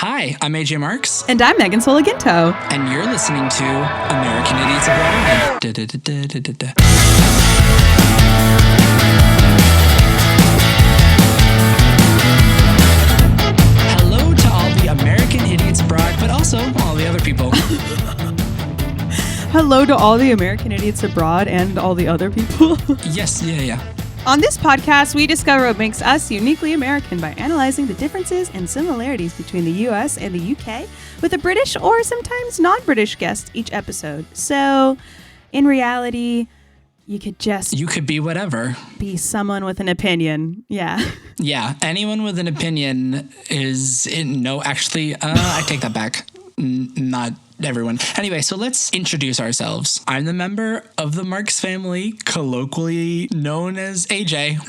Hi, I'm AJ Marks. And I'm Megan Solaginto. And you're listening to American Idiots Abroad. Hello to all the American Idiots Abroad, but also all the other people. Hello to all the American Idiots Abroad and all the other people. Yes, yeah. On this podcast, we discover what makes us uniquely American by analyzing the differences and similarities between the U.S. and the U.K. with a British or sometimes non-British guest each episode. So, in reality, you could be whatever. Be someone with an opinion. Yeah. Yeah, anyone with an opinion is... I take that back. Not everyone. Anyway, so let's introduce ourselves. I'm the member of the Marks family, colloquially known as AJ.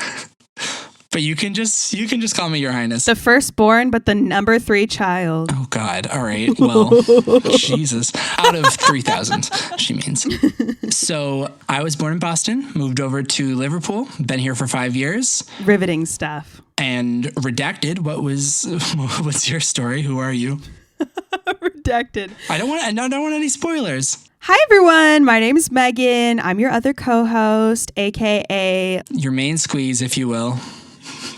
But you can just call me Your Highness. The firstborn, but the number 3 child. Oh, God. All right. Well, Jesus. Out of 3,000, she means. So I was born in Boston, moved over to Liverpool, been here for 5 years. Riveting stuff. And redacted, what's your story? Who are you? Redacted. I don't want any spoilers. Hi, everyone. My name is Megan. I'm your other co-host, a.k.a. Your main squeeze, if you will.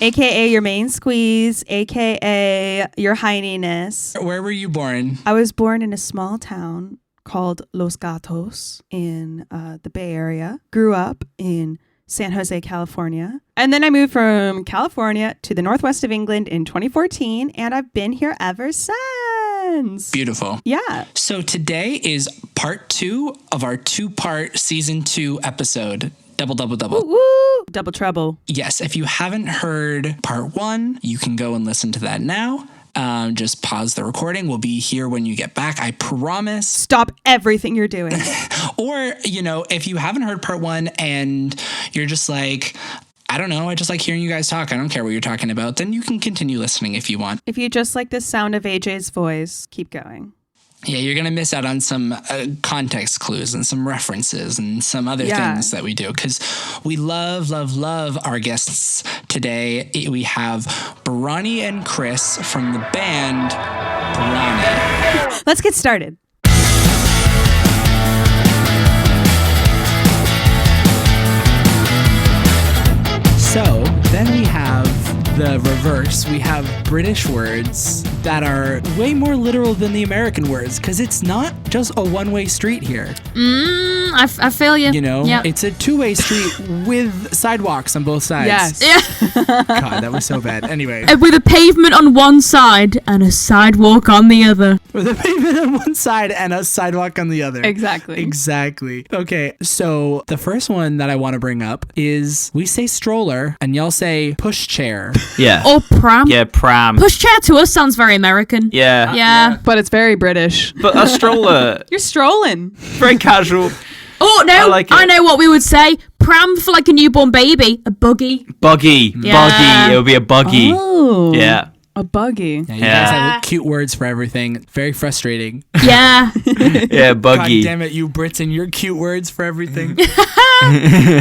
A.k.a. your main squeeze, a.k.a. your highness. Where were you born? I was born in a small town called Los Gatos in the Bay Area. Grew up in San Jose, California. And then I moved from California to the northwest of England in 2014, and I've been here ever since. Beautiful. Yeah. So today is part 2 of our 2-part season 2 episode. Double. Woo, woo. Double trouble. Yes. If you haven't heard part 1, you can go and listen to that now. Just pause the recording. We'll be here when you get back. I promise. Stop everything you're doing. Or, if you haven't heard part 1 and you're just like, I don't know, I just like hearing you guys talk, I don't care what you're talking about, then you can continue listening if you want. If you just like the sound of AJ's voice, keep going. Yeah, you're going to miss out on some context clues and some references and some other things that we do because we love our guests today. We have Bronnie and Chris from the band Bronnie. Let's get started. So then we have the reverse. We have British words that are way more literal than the American words because it's not just a one-way street here. I feel you. It's a 2-way street with sidewalks on both sides. Yes. Yeah. God, that was so bad. Anyway. With a pavement on one side and a sidewalk on the other. With a pavement on one side and a sidewalk on the other. Exactly. Okay, so the first one that I want to bring up is we say stroller and y'all say pushchair. Yeah. Or pram. Yeah, pram. Pushchair to us sounds very American. Yeah. Yeah. But it's very British. But a stroller, You're strolling. very casual. Oh, no. I know what we would say. Pram for like a newborn baby. A buggy. Buggy. Yeah. Buggy. It would be a buggy. Oh. Yeah. A buggy. Yeah, you guys have cute words for everything. Very frustrating. Yeah. Yeah, buggy. God damn it, you Brits and your cute words for everything.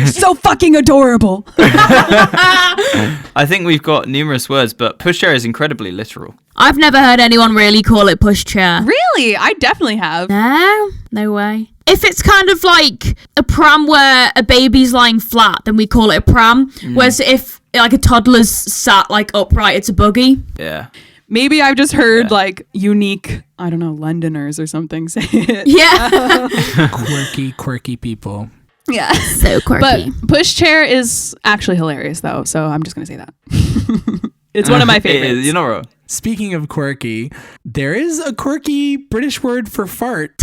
So fucking adorable. I think we've got numerous words, but pushchair is incredibly literal. I've never heard anyone really call it pushchair. Really? I definitely have. No way. If it's kind of like a pram where a baby's lying flat, then we call it a pram. Whereas if like a toddler's sat like upright, it's a buggy. Yeah. Maybe I've just heard like unique, I don't know, Londoners or something say it. Yeah. Quirky people. Yeah. So quirky. But pushchair is actually hilarious though, so I'm just going to say that. It's one of my favorites. You're not wrong. Speaking of quirky, there is a quirky British word for fart.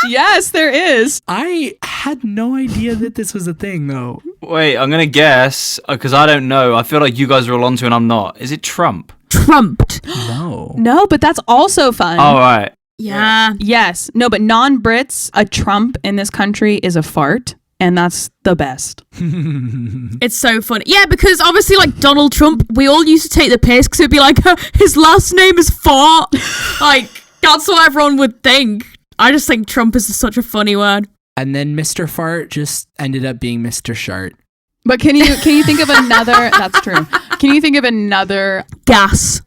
Yes, there is. I had no idea that this was a thing, though. Wait, I'm going to guess, because I don't know. I feel like you guys are all onto it and I'm not. Is it Trump? Trumped. No, but that's also fun. Oh, right. Yeah. Yes. No, but non-Brits, a Trump in this country is a fart. And that's the best. It's so funny. Yeah, because obviously, like, Donald Trump, we all used to take the piss because it'd be like, his last name is Fart. Like, that's what everyone would think. I just think Trump is such a funny word. And then Mr. Fart just ended up being Mr. Shart. But can you think of another? That's true. Can you think of another? Gas.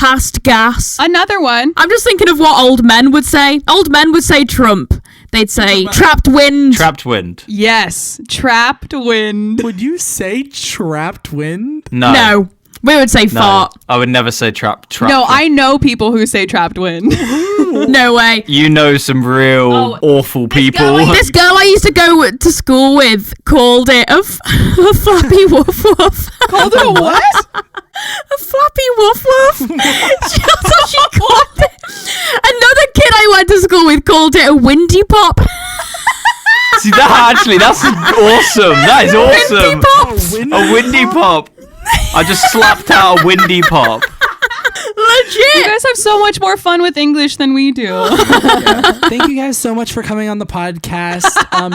past gas. Another one. I'm just thinking of what old men would say. Old men would say Trump. They'd say trapped wind. Trapped wind. Yes, trapped wind. Would you say trapped wind? No. We would say No. fart. I would never say trapped No, wind. I know people who say trapped wind. No way. You know some real awful people. This girl I used to go to school with called it a flappy woof woof. Called it a what? A flappy woof woof. That's what she called it. Another kid I went to school with called it a windy pop. See, that's awesome. That is awesome. Pops. A windy pop. I just slapped out a windy pop. Legit. You guys have so much more fun with English than we do. Thank you guys so much for coming on the podcast.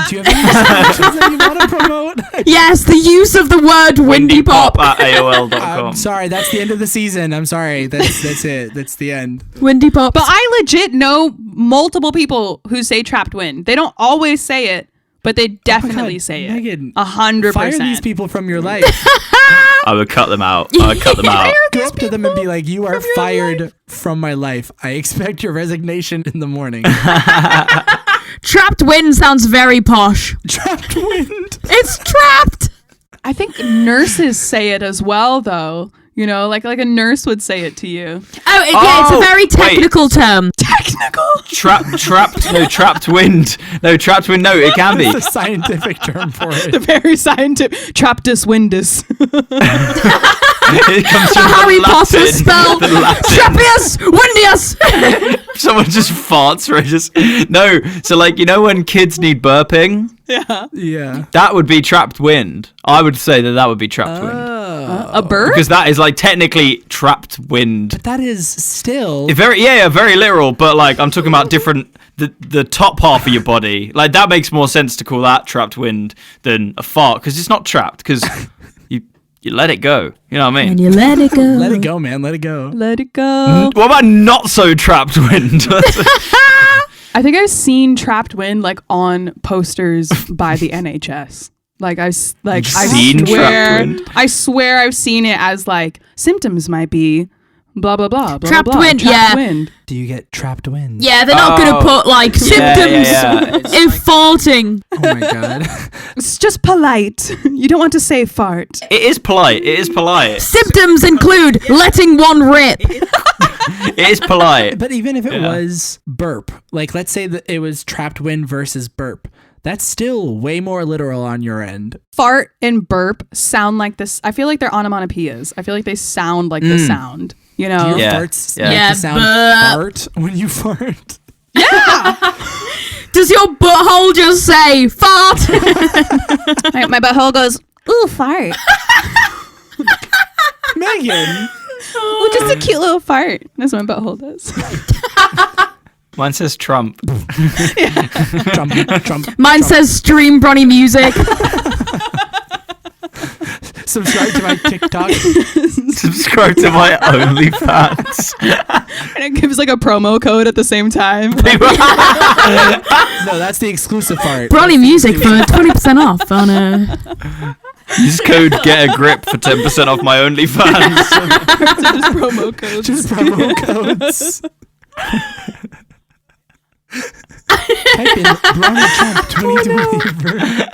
Do you have any solutions that you want to promote? Yes, the use of the word windy pop. at AOL.com. I'm sorry, that's the end of the season. I'm sorry. That's it. That's the end. Windy pop. But I legit know multiple people who say trapped wind. They don't always say it, but they definitely say it. Megan, 100%. fire these people from your life. I would cut them out. I would cut them out. Go up to them and be like, "You are fired from my life. I expect your resignation in the morning." Trapped wind sounds very posh. Trapped wind. It's trapped. I think nurses say it as well, though. You know, like a nurse would say it to you. Oh, yeah, it's a very technical term. Technical. Trapped wind. No, trapped wind. No, it can be. It's a scientific term for it. The very scientific. Traptus windus. It comes from Harry the Potter Latin. spell. The Latin. Trappius windius. Someone just farts or just no. So like when kids need burping, Yeah. that would be trapped wind. I would say that would be trapped wind A bird? because that is like technically trapped wind. That is still. Very literal. But like I'm talking about different the top half of your body. Like that makes more sense to call that trapped wind than a fart because it's not trapped because you let it go. You know what I mean? And you let it go. Let it go, man. Let it go. Let it go. What about not so trapped wind? I think I've seen trapped wind like on posters by the NHS. Seen trapped wind? I swear I've seen it as like symptoms might be blah blah blah blah Trapped blah, wind, trapped yeah. wind. Do you get trapped wind? Yeah, they're not going to put like symptoms if farting. Oh my god. It's just polite. You don't want to say fart. It is polite. Symptoms include letting one rip. It is polite. But even if it was burp, like let's say that it was trapped wind versus burp, that's still way more literal on your end. Fart and burp sound like this. I feel like they're onomatopoeias. I feel like they sound like the sound. You know? Do your Yeah. farts Yeah. make Yeah, the sound burp. fart when you fart? Does your butthole just say fart? My butthole goes, ooh, fart. Megan. Ooh, just a cute little fart. That's what my butthole does. Mine says Trump. Trump. Mine says stream Bronnie music. Subscribe to my TikTok. Subscribe to my OnlyFans. And it gives like a promo code at the same time. No, that's the exclusive part. Bronnie music for 20% off on Use code get a grip for 10% off my OnlyFans. Just promo codes. Just promo codes. Type in Bronnie Trump 2020.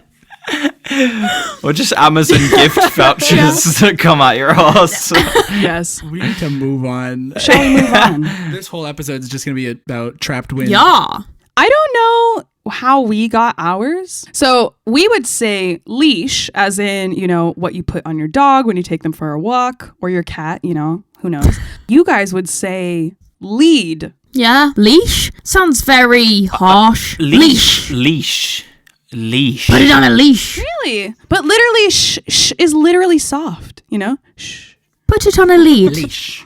Or just Amazon gift vouchers that come out your ass. Yes. We need to move on. Shall we move on? This whole episode is just going to be about trapped wind. Yeah. I don't know how we got ours. So we would say leash, as in, you know, what you put on your dog when you take them for a walk, or your cat, you know, who knows. You guys would say lead. Yeah. Leash? Sounds very harsh. Leash. Put it on a leash. Really? But literally, sh is literally soft, you know? Shh. Put it on a lead.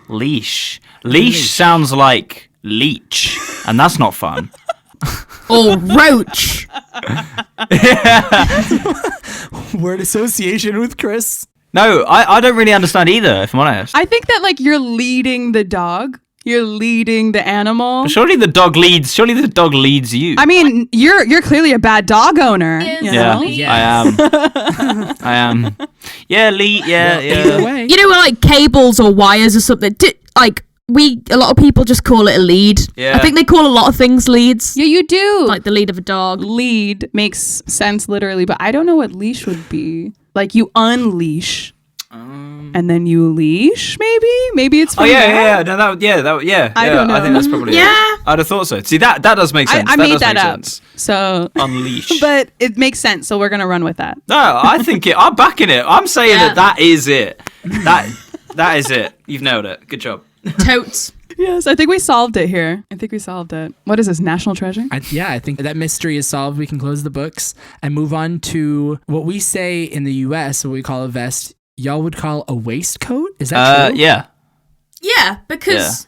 Leash sounds like leech, and that's not fun. Or roach. Word association with Chris. No, I don't really understand either, if I'm honest. I think that like you're leading the dog. You're leading the animal. Surely the dog leads you. I mean, you're clearly a bad dog owner. You know? I am. Yeah, lead. Yeah. Either way. You know, like cables or wires or something. Like a lot of people just call it a lead. Yeah. I think they call a lot of things leads. Yeah, you do. Like the lead of a dog. Lead makes sense literally, but I don't know what leash would be. Like you unleash. And then you leash, maybe it's. Oh yeah. No, that. I don't know. I think that's probably. Yeah. It. I'd have thought so. See, that does make sense. I that made does that make up. sense. So Unleash. but it makes sense. So we're gonna run with that. No, I think I'm backing it. I'm saying that is it. That is it. You've nailed it. Good job. Totes. Yes, I think we solved it here. What is this? National treasure? I think that mystery is solved. We can close the books and move on to what we say in the U.S. What we call a vest. Y'all would call a waistcoat? Is that true? Yeah. Yeah, because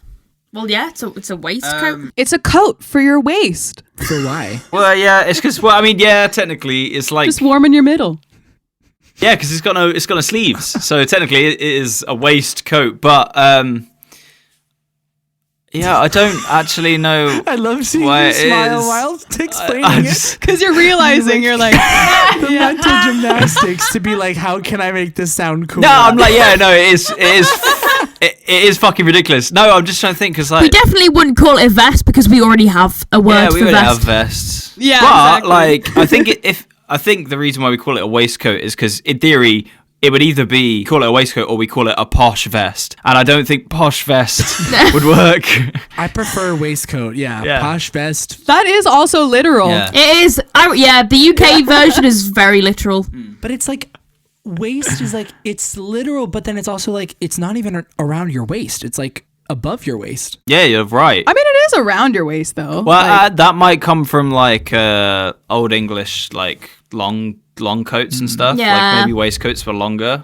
well, yeah, it's a waistcoat. It's a coat for your waist. For why? Well, yeah, it's because technically it's like Just warm in your middle. yeah, because it's got no sleeves, so technically it is a waistcoat. But yeah, I don't actually know. I love seeing why you it smile is. while explaining I it. just- Because you're realizing you're like, The mental gymnastics to be like, how can I make this sound cool? No, I'm like, yeah, no, it is fucking ridiculous. No, I'm just trying to think because like We definitely wouldn't call it a vest because we already have a word yeah, for we already vest. have vests. Yeah, but exactly. like I think the reason why we call it a waistcoat is because in theory it would either be call it a waistcoat or we call it a posh vest, and I don't think posh vest would work. I prefer waistcoat. Yeah. Posh vest. that is also literal. Yeah. It is. The UK version is very literal. But it's like waist is like it's literal, but then it's also like it's not even around your waist. It's like above your waist. Yeah, you're right. I mean, it is around your waist though. Well, Like, that might come from like old English, like long coats and stuff. Yeah. Like maybe waistcoats were longer.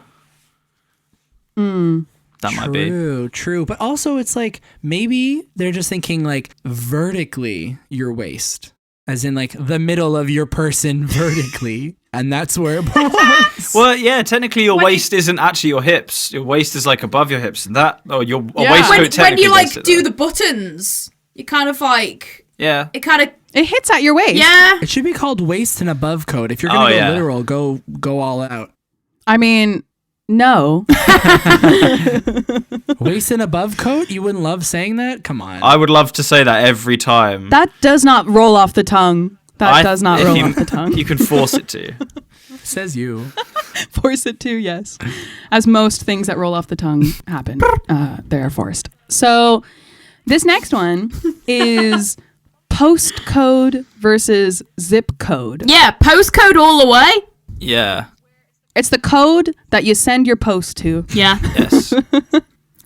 That might be. True. But also it's like maybe they're just thinking like vertically your waist. As in like the middle of your person vertically. And that's where it belongs. Well, yeah, technically your waist isn't actually your hips. Your waist is like above your hips. And a waistcoat When technically you like does it, do though. the buttons, you kind of like Yeah. it kind of it hits at your waist. yeah. It should be called waist and above coat. If you're gonna go literal, go all out. I mean, no. Waist and above coat? You wouldn't love saying that? Come on. I would love to say that every time. That does not roll off the tongue. That does not if roll you- off the tongue. You can force it to. Says you. Force it to, yes. As most things that roll off the tongue happen, they are forced. So this next one is postcode versus zip code. Yeah, postcode all the way. Yeah. It's the code that you send your post to. Yeah. Yes.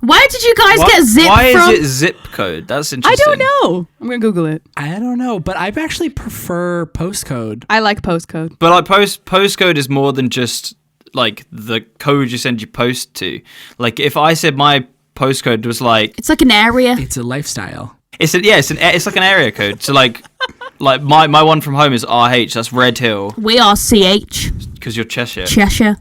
Where did you guys get zip why from? is it zip code? That's I interesting. don't know. I'm going to Google it. I don't know, but I actually prefer postcode. I like postcode. But like postcode is more than just like the code you send your post to. Like if I said my postcode was like It's like an area. It's a lifestyle. it's like an area code. So like my one from home is RH. That's Red Hill We are CH. because you're Cheshire. Cheshire.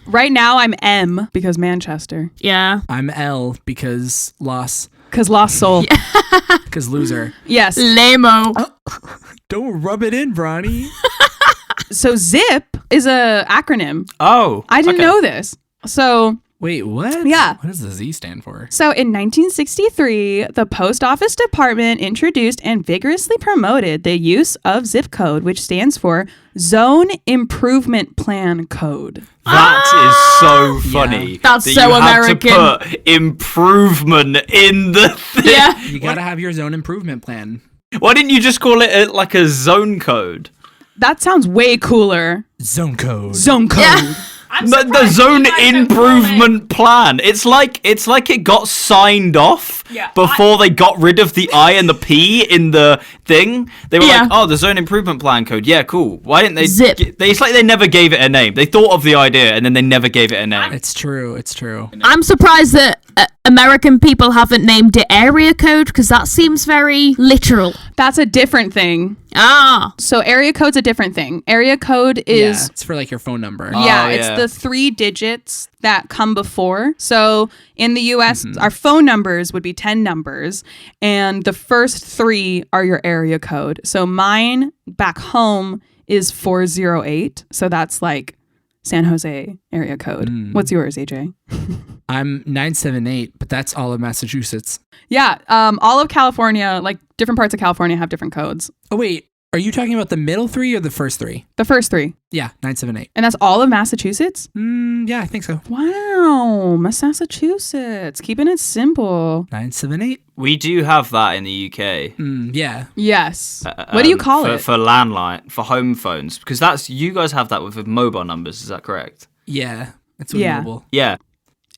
Right now I'm M because Manchester. Yeah. I'm L because loss. Because Lost Soul. Because loser. Yes. Lamo. Don't rub it in, Bronnie. So ZIP is a acronym. Oh, I didn't okay. know this. So Wait, what? Yeah. What does the Z stand for? So in 1963, the Post Office Department introduced and vigorously promoted the use of zip code, which stands for Zone Improvement Plan Code. That is so funny. That's that so you had American. to put improvement in the thing. Yeah. You gotta have your zone improvement plan. Why didn't you just call it like a zone code? That sounds way cooler. Zone code. Zone code. Yeah. The zone improvement plan. It's like it got signed off before they got rid of the I and the P in the thing. They were like, "Oh, the zone improvement plan code. Yeah, cool." Why didn't they? Zip. It's like they never gave it a name. They thought of the idea and then they never gave it a name. It's true. It's true. I'm surprised that American people haven't named it area code because that seems very literal. That's a different thing. Ah. So area code's a different thing. Area code Yeah, is it's for like your phone number. yeah, Oh, it's yeah. the 3 digits that come before. So in the US, our phone numbers would be 10 numbers, and the first 3 are your area code. So mine back home is 408. So that's like San Jose area code. What's yours, AJ? I'm 978, but that's all of Massachusetts. Yeah, all of California, like different parts of California have different codes. Oh, wait. Are you talking about the middle three or the first three? The first three. Yeah, 978. And that's all of Massachusetts? Yeah, I think so. Wow, Massachusetts. Keeping it simple. 978. We do have that in the UK. Yeah. Yes. What do you call it? For landline, for home phones, because that's you guys have that with mobile numbers. Is that correct? Yeah. That's what mobile. Yeah.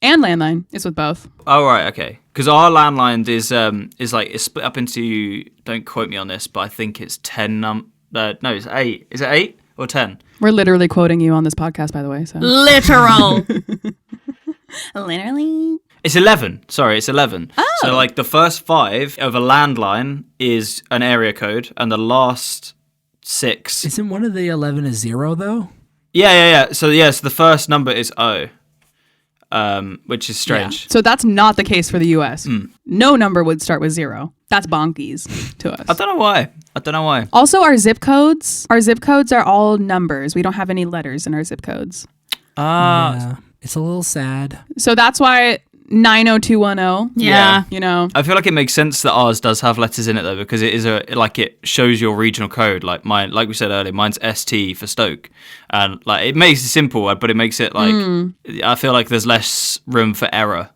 And landline. It's with both. Oh right, okay. Because our landline is like it's split up into. Don't quote me on this, but I think it's 10 no, it's 8. Is it 8 or 10? We're literally quoting you on this podcast, by the way. So Literal. literally. It's 11. Sorry, it's 11. Oh. So like the first 5 of a landline is an area code, and the last 6. Isn't one of the 11 a 0 though? Yeah. So the first number is O. Which is strange. So that's not the case for the US. No number would start with 0. That's bonkies to us. I don't know why. Also, our zip codes are all numbers. We don't have any letters in our zip codes. Yeah. It's a little sad. So that's why 90210. Yeah. You know. I feel like it makes sense that ours does have letters in it though, because it is it shows your regional code. Like mine, like we said earlier, mine's ST for Stoke, and like it makes it simple, but it makes it like I feel like there's less room for error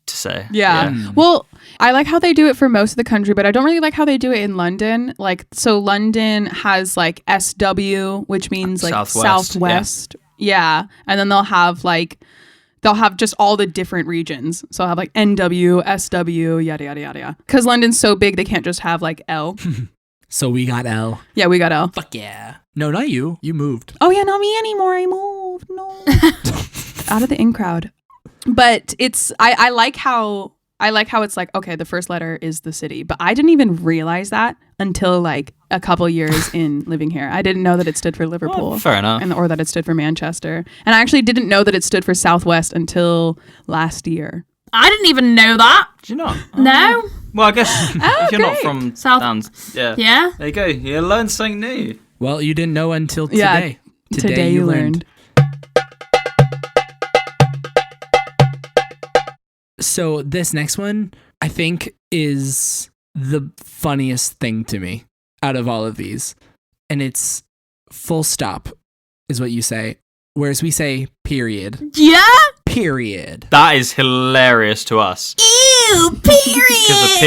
to say. Yeah. Well, I like how they do it for most of the country, but I don't really like how they do it in London. Like, so London has like SW, which means like Southwest. Yeah. And then they'll have just all the different regions. So I'll have like NW, SW, yada, yada, yada, yada. Because London's so big, they can't just have like L. So we got L. Yeah, we got L. Fuck yeah. No, not you. You moved. Oh, yeah, not me anymore. I moved. No. Out of the in crowd. But I like how it's like, okay, the first letter is the city. But I didn't even realize that until like a couple years in living here. I didn't know that it stood for Liverpool. Oh, fair enough. Or that it stood for Manchester. And I actually didn't know that it stood for Southwest until last year. I didn't even know that. Do you not? No. Well, I guess if you're not great. from South- Downs, Yeah. there you go. You learn something new. Well, you didn't know until today. Yeah, today you learned. So this next one, I think, is the funniest thing to me out of all of these. And it's full stop is what you say. Whereas we say period. Yeah. Period. That is hilarious to us. Ew, period. Because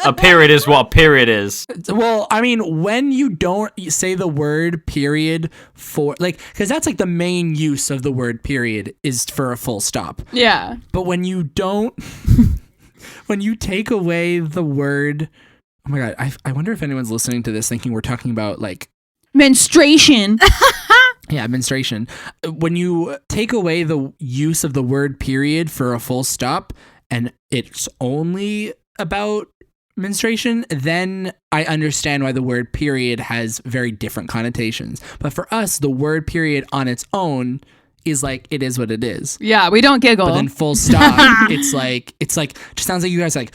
a period is what a period is. Well, I mean, when you don't say the word period for, like, because that's like the main use of the word period is for a full stop. Yeah. But when you don't, when you take away the word, oh my God, I wonder if anyone's listening to this thinking we're talking about like menstruation. Yeah, menstruation. When you take away the use of the word period for a full stop and it's only about menstruation, then I understand why the word period has very different connotations. But for us, the word period on its own is like, it is what it is. Yeah, we don't giggle. But then full stop, it's like, just sounds like you guys like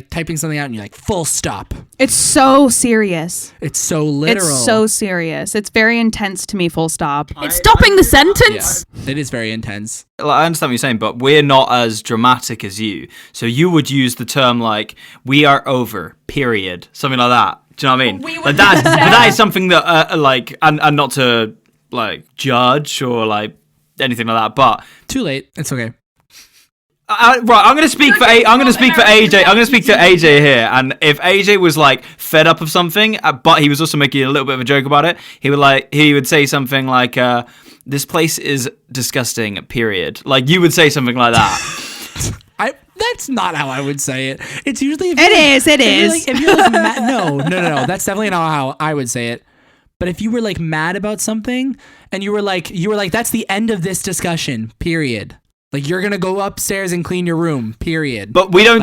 typing something out and you're like, full stop. It's so serious. It's so literal. It's so serious. It's very intense to me, full stop. It's stopping the sentence. Yeah, it is very intense. Like, I understand what you're saying, but we're not as dramatic as you. So you would use the term like, we are over, period. Something like that. Do you know what I mean? Like that is something that, like, and not to, like, judge or, like, anything like that, but... Too late. It's okay. Right, I'm gonna speak for AJ. I'm gonna speak to AJ here. And if AJ was like fed up of something, but he was also making a little bit of a joke about it, he would say something like, "This place is disgusting." Period. Like you would say something like that. That's not how I would say it. It's usually It is. if you're like no. That's definitely not how I would say it. But if you were like mad about something and you were like that's the end of this discussion. Period. Like, you're going to go upstairs and clean your room, period. But we don't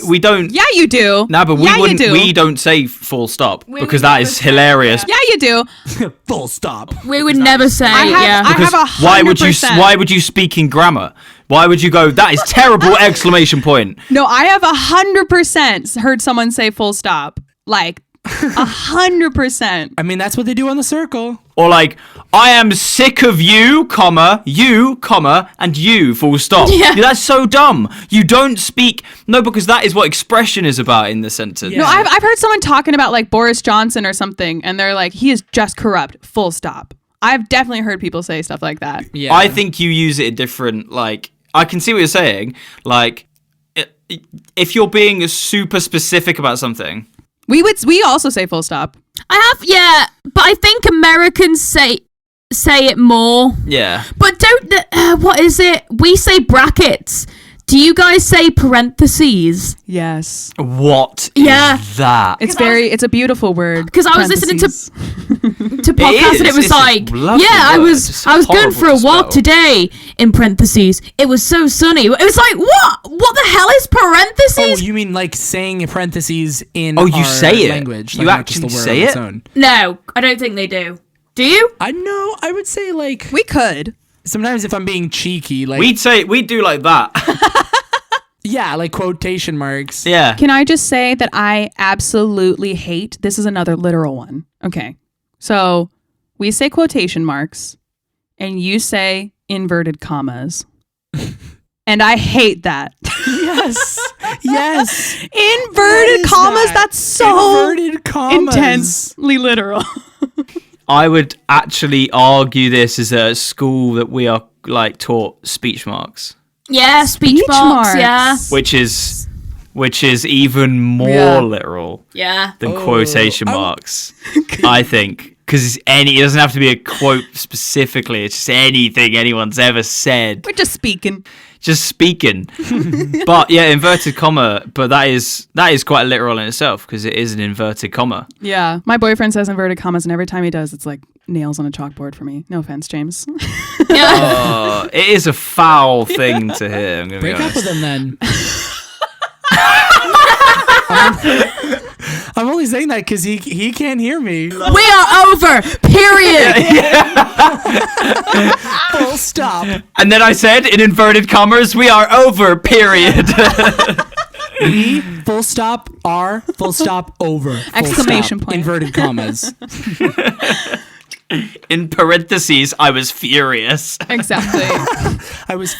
we don't... Yeah, you do. No, but we don't say full stop because that is hilarious. Yeah, you do. Full stop. We would never say, I have 100%. Why would you speak in grammar? Why would you go, that is terrible, exclamation point. No, I have 100% heard someone say full stop. Like, 100%. I mean, that's what they do on the circle. Or like, I am sick of you, comma, and you, full stop. Yeah. That's so dumb. You don't speak... No, because that is what expression is about in the sentence. Yeah. No, I've heard someone talking about like Boris Johnson or something, and they're like, he is just corrupt, full stop. I've definitely heard people say stuff like that. Yeah. I think you use it in different, like... I can see what you're saying. Like, if you're being super specific about something... We also say full stop. But I think Americans say it more. Yeah. But what is it? We say brackets. Do you guys say parentheses? Yes. What Yeah. is that? It's a beautiful word. Because I was listening to podcasts and it was It's like, a lovely I word. was It's going horrible for a to walk spell. today. In parentheses, it was so sunny. It was like, what the hell is Oh, parentheses? you mean like saying in parentheses in Oh, you our say it? language? You like, not just actually the word say on its it? own. No, I don't think they do. Do you? I know. I would say like We could. sometimes if I'm being cheeky, like We'd do like that. yeah, like quotation marks. Yeah. Can I just say that I absolutely hate, this is another literal one. Okay. So we say quotation marks and you say inverted commas. And I hate that. Yes. Yes. Inverted What is commas, that? that's so Inverted commas. intensely literal. I would actually argue this is a school that we are like taught speech marks, Yeah, speech Speech marks. Yeah. marks. which is even more Yeah. literal Yeah. than quotation marks. I think because it doesn't have to be a quote specifically. It's just anything anyone's ever said. We're just speaking. Just speaking. But yeah, inverted comma. But that is quite literal in itself because it is an inverted comma. Yeah. My boyfriend says inverted commas, and every time he does, it's like nails on a chalkboard for me. No offense, James. It is a foul thing to hear. I'm gonna be Break up honest. with him then. I'm only saying that because he can't hear me. We are over. Period. Full stop. And then I said, in inverted commas, we are over, period. We full stop are full stop over. Full Exclamation stop. point. Inverted commas. In parentheses, I was furious. Exactly. I was.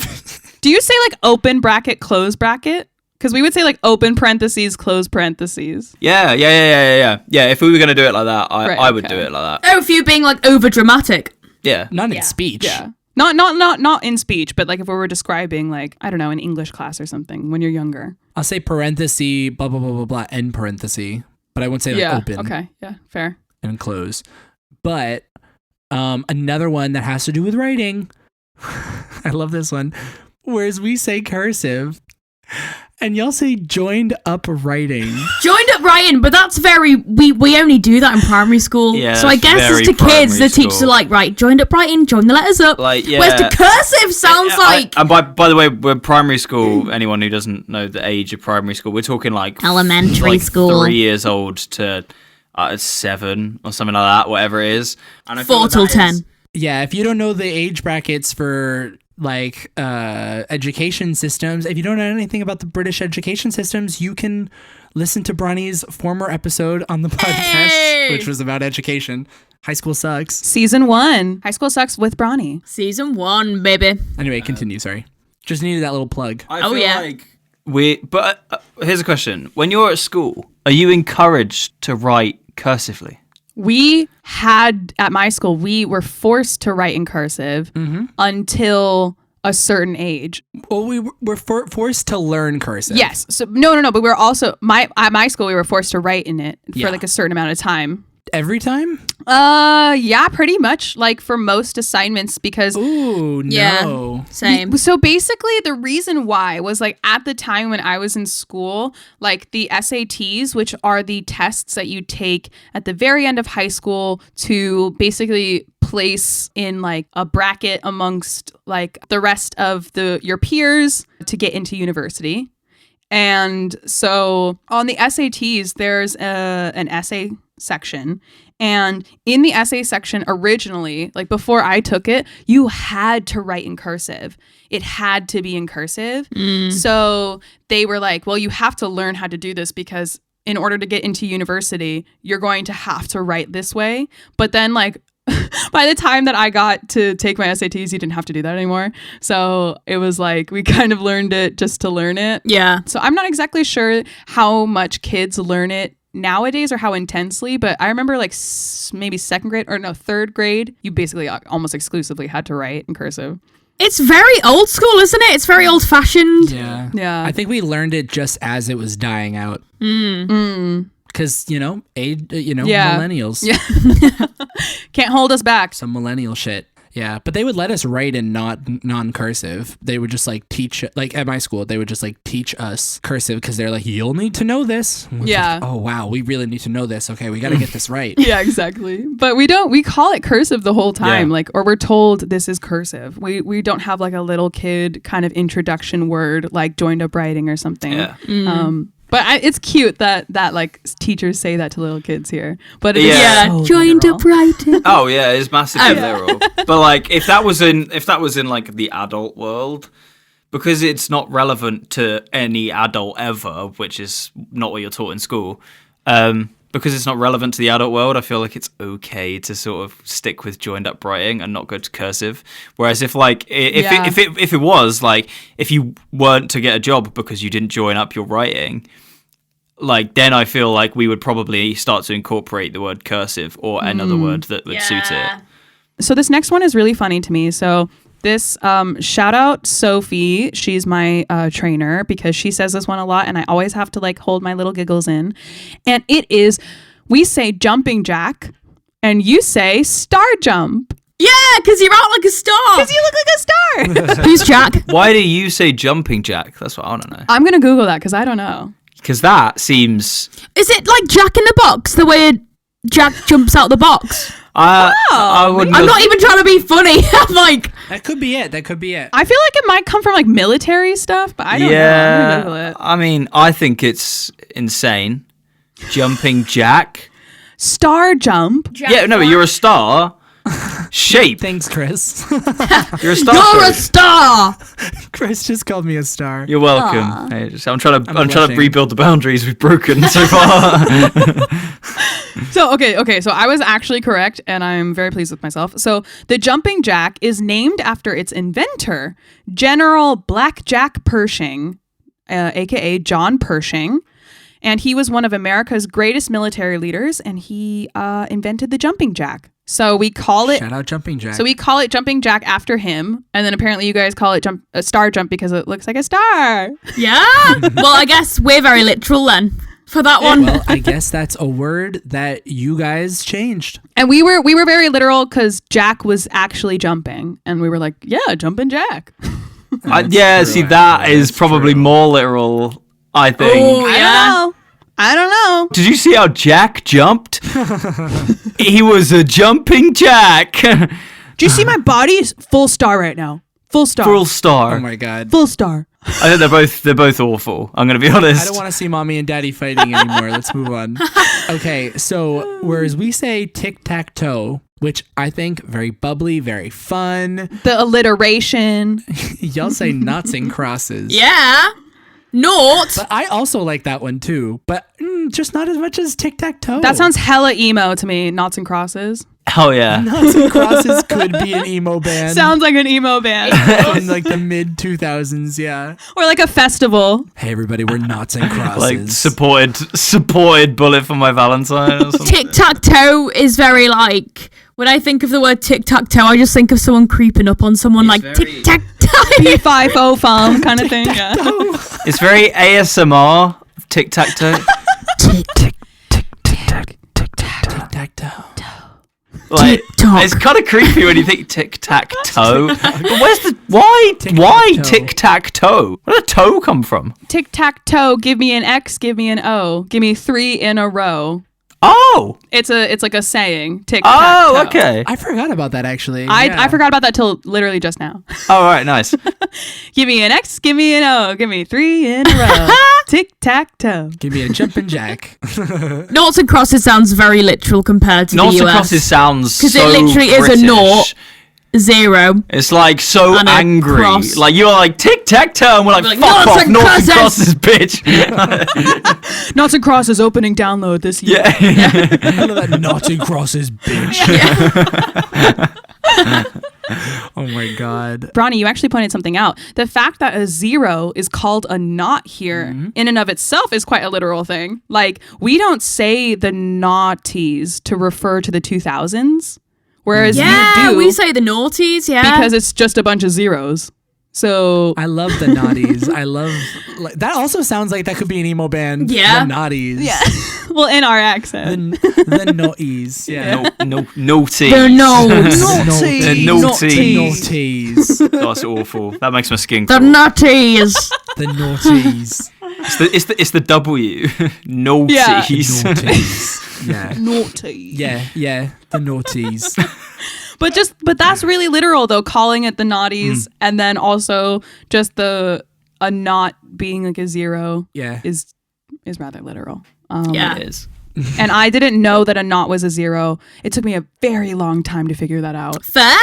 Do you say like open bracket, close bracket? Because we would say like open parentheses, close parentheses. Yeah, if we were going to do it like that, Right, I would okay. do it like that. Oh, if you being like over dramatic. Yeah. Not in Yeah. speech. Yeah. Not in speech, but like if we were describing like, I don't know, an English class or something when you're younger. I'll say parenthesis, blah, blah, blah, blah, blah, end parenthesis. But I won't say like open Okay. Yeah. Fair. and close. But another one that has to do with writing. I love this one. Whereas we say cursive and y'all say joined up writing. Joined up writing, but that's we only do that in primary school. Yeah, so I that's guess as very to kids, the primary teachers school. are like, right, joined up writing, join the letters up. Like, yeah. Whereas the cursive sounds like And by the way, we're primary school. Anyone who doesn't know the age of primary school, we're talking like Elementary school. 3 years old to 7 or something like that, whatever it is. And I feel 4 till that 10. is- Yeah, if you don't know the age brackets for like education systems, if you don't know anything about the British education systems, you can listen to Bronnie's former episode on the podcast, Hey! which was about education. High School Sucks. Season 1. High School Sucks with Bronnie. Season 1, baby. Anyway, continue. Sorry, just needed that little plug. I Oh, feel yeah. like but here's a question: when you're at school, are you encouraged to write cursively? We had, at my school, we were forced to write in cursive until a certain age. Well, we were forced to learn cursive. Yes. So no. But we were also, at my school, we were forced to write in it for Yeah. like a certain amount of time. Every time? Yeah, pretty much like for most assignments because Ooh, Yeah. no. Same. so basically the reason why was like at the time when I was in school, like the SATs, which are the tests that you take at the very end of high school to basically place in like a bracket amongst like the rest of your peers to get into university. And so on the SATs, there's an essay section. And in the essay section originally, like before I took it, you had to write in cursive. It had to be in cursive. So they were like, well, you have to learn how to do this because in order to get into university, you're going to have to write this way. But then like by the time that I got to take my SATs, you didn't have to do that anymore. So it was like we kind of learned it just to learn it. Yeah. So I'm not exactly sure how much kids learn it nowadays or how intensely, but I remember like maybe third grade, you basically almost exclusively had to write in cursive. It's very old school, isn't it? It's very old fashioned. Yeah. Yeah. I think we learned it just as it was dying out. Because, millennials. Yeah. Can't hold us back. Some millennial shit. Yeah. But they would let us write in non-cursive. They would just like teach, like at my school, they would just like teach us cursive because they're like, you'll need to know this. Yeah. Like, oh, wow. We really need to know this. Okay. We got to get this right. Yeah, exactly. But we call it cursive the whole time. Yeah. Like, or we're told this is cursive. We don't have like a little kid kind of introduction word like joined up writing or something. Yeah. But it's cute that like teachers say that to little kids here. But it is Yeah. so Joined literal. up writing. Oh yeah, it's massively literal. But like, if that was in like the adult world, because it's not relevant to any adult ever, which is not what you're taught in school. Because it's not relevant to the adult world, I feel like it's okay to sort of stick with joined up writing and not go to cursive. Whereas if it was like if you weren't to get a job because you didn't join up your writing, like then I feel like we would probably start to incorporate the word cursive or another word that would suit it. So this next one is really funny to me. So this shout out Sophie. She's my trainer because she says this one a lot and I always have to like hold my little giggles in. And it is, we say jumping jack and you say star jump. Yeah, because you're out like a star. Because you look like a star. Who's Jack? Why do you say jumping jack? That's what I want to know. I'm going to Google that because I don't know. Because that seems... Is it like Jack in the Box? The way Jack jumps out the box? I wouldn't. I'm not even trying to be funny. I'm like... That could be it. I feel like it might come from like military stuff, but I don't know. I'm gonna Google it. I mean, I think it's insane. Jumping jack. Star jump. Yeah, no, but you're a star. Shape. Thanks, Chris. You're a star. You're a shape. star! Chris just called me a star. You're welcome. Hey, I'm trying to blushing. rebuild the boundaries we've broken so far. So, okay. So I was actually correct, and I'm very pleased with myself. So the jumping jack is named after its inventor, General Black Jack Pershing, a.k.a. John Pershing. And he was one of America's greatest military leaders, and he invented the jumping jack. So we call it... Shout out jumping jack. So we call it jumping jack after him, and then apparently you guys call it star jump because it looks like a star. Yeah? Well, I guess we're very literal then for that one. Well, I guess that's a word that you guys changed. And we were very literal because Jack was actually jumping, and we were like, yeah, jumping jack. See, that is probably more literal, I think. Oh, yeah. I don't know. Did you see how Jack jumped? He was a jumping jack. Do you see my body is full star right now? Full star. Full star. Oh my god. Full star. I think they're both awful. I'm gonna be honest. I don't want to see mommy and daddy fighting anymore. Let's move on. Okay, so whereas we say tic-tac-toe, which I think very bubbly, very fun. The alliteration. Y'all say knots and crosses. Yeah. Not. But I also like that one too, but just not as much as tic-tac-toe. That sounds hella emo to me. Knots and crosses. Oh yeah. Knots and crosses could be an emo band. Sounds like an emo band. in like the mid 2000s, yeah. Or like a festival. Hey everybody, we're knots and crosses. Like supported bullet for my Valentine or something. Tic-tac-toe is very like... When I think of the word tic-tac-toe, I just think of someone creeping up on someone It's like very- tic-tac-toe. P5O fum kind of thing. Yeah. It's very ASMR. Tic-tac-toe. Tic-tac-toe. Like, Tick-tock. it's kind of creepy when you think tic-tac-toe. But why Tic-tac-toe. tic-tac-toe? Where did toe come from? Tic-tac-toe, give me an X, give me an O. Give me 3 in a row. Oh! It's like a saying. Tic-tac-toe. Oh, okay. I forgot about that actually. I forgot about that till literally just now. All right, nice. Give me an X, give me an O, give me 3 in a row. Tic-tac-toe. Give me a jumping jack. Noughts and crosses sounds very literal compared to Noughts the and US. crosses sounds 'Cause it so literally is a British. nought. 0. It's like so And a angry. cross. Like you're like tic-tac-toe and we're like, We're like, fuck "Noughts off, and noughts and crosses." crosses, bitch. Noughts and Crosses opening download this year. Yeah. I love that Noughts and Crosses, bitch. Oh my god. Bronnie, you actually pointed something out. The fact that a 0 is called a naught here in and of itself is quite a literal thing. Like, we don't say the naughties to refer to the 2000s, whereas you do we say the naughties, because it's just a bunch of zeros. So I love the naughties. I love that. Also sounds like that could be an emo band. Yeah. The naughties. yeah, well, in our accent. The naughties. Yeah. Naughty. They're nodes. The naughty. Naughties. That's awful. That makes my skin The crawl. nutties. The naughties. It's the W. Naughties. Naughties. Yeah. Naughty. Yeah. The naughties. But that's really literal though, calling it the naughties and then also just a naught being like a 0 Yeah. is rather literal. Yeah. It is. And I didn't know that a naught was a 0. It took me a very long time to figure that out. Fair?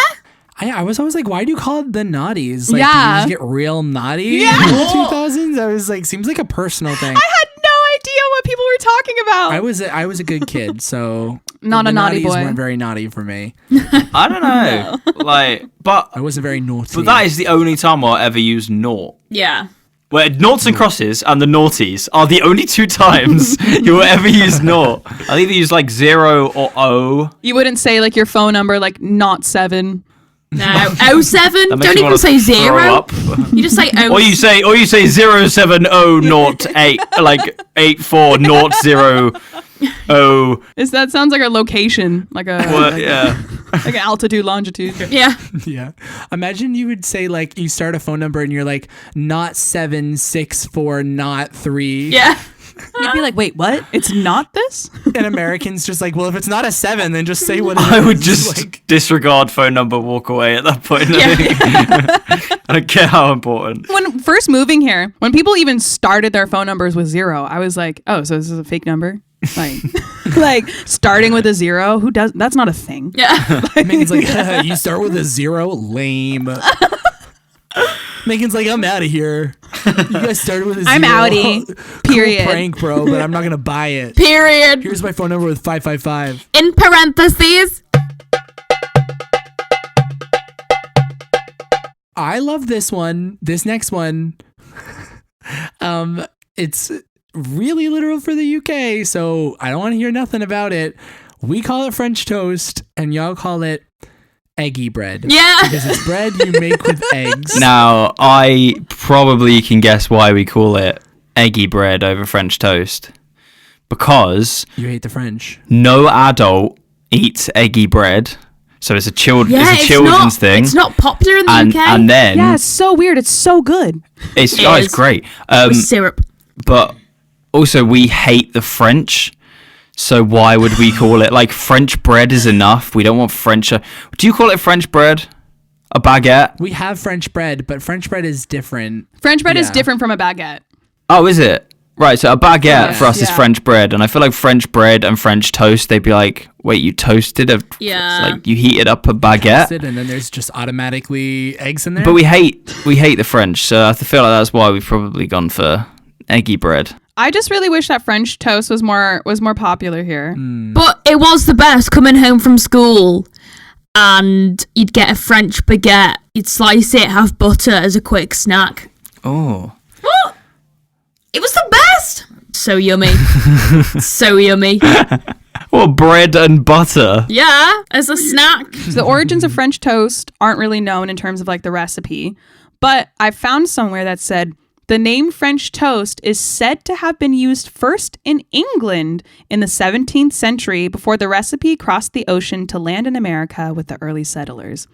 I was always like, why do you call it the naughties? Like, Yeah. did you just get real naughty in Yeah. the 2000s? I was like, seems like a personal thing. I had no idea what people were talking about. I was a good kid, so Not the a naughty naughties boy. weren't very naughty for me. I don't know. Like, I wasn't very naughty. but that is the only time I'll ever use naught. Yeah. Where noughts and crosses and the naughties are the only two times you will ever use naught. I'll either use like 0 or O. You wouldn't say like your phone number like naught 7. No. 07? That makes Don't me even wanna say throw 0. up. You just say 0. Or you say 07008 like 8400 That sounds like a location, like a What? Yeah. like an altitude, longitude. Yeah. Yeah. Imagine you would say like you start a phone number and you're like not 764 not 3. Yeah. You'd be like, wait, what? It's not this? And Americans just like, well, if it's not a 7, then just say what it is. I would just like, disregard phone number, walk away at that point. Yeah. I don't care how important. When first moving here, when people even started their phone numbers with 0, I was like, oh, so this is a fake number? Like, like starting with a 0? Who does? That's not a thing. Yeah. Megan's like, you start with a 0? Lame. Megan's like, I'm out of here. You guys started with a 0. I'm outie. Period. Cool prank, bro, but I'm not going to buy it. Period. Here's my phone number with 555. In parentheses. I love this one. This next one. It's really literal for the UK, so I don't want to hear nothing about it. We call it French toast, and y'all call it eggy bread. Yeah. Because it's bread you make with eggs. Now, I probably can guess why we call it eggy bread over French toast. Because You hate the French. no adult eats eggy bread. So it's a children's not, thing. It's not popular in the and, UK. and then Yeah, it's so weird. It's so good. it's is. great. With syrup. But also we hate the French. So why would we call it like French bread is enough? We don't want French. Do you call it French bread? A baguette? We have French bread, but French bread is different. French bread is Yeah. different from a baguette. Oh, is it? Right, so a baguette Yeah. for us is Yeah. French bread, and I feel like French bread and French toast, they'd be like, wait, you toasted a... Yeah. Like, you heated up a baguette? And then there's just automatically eggs in there. But we hate the French, so I feel like that's why we've probably gone for eggy bread. I just really wish that French toast was more popular here. But it was the best coming home from school and you'd get a French baguette. You'd slice it, have butter as a quick snack. Oh. What? It was the best. So yummy. So yummy. Well, bread and butter. Yeah, as a snack. So the origins of French toast aren't really known in terms of like the recipe, but I found somewhere that said the name French toast is said to have been used first in England in the 17th century before the recipe crossed the ocean to land in America with the early settlers.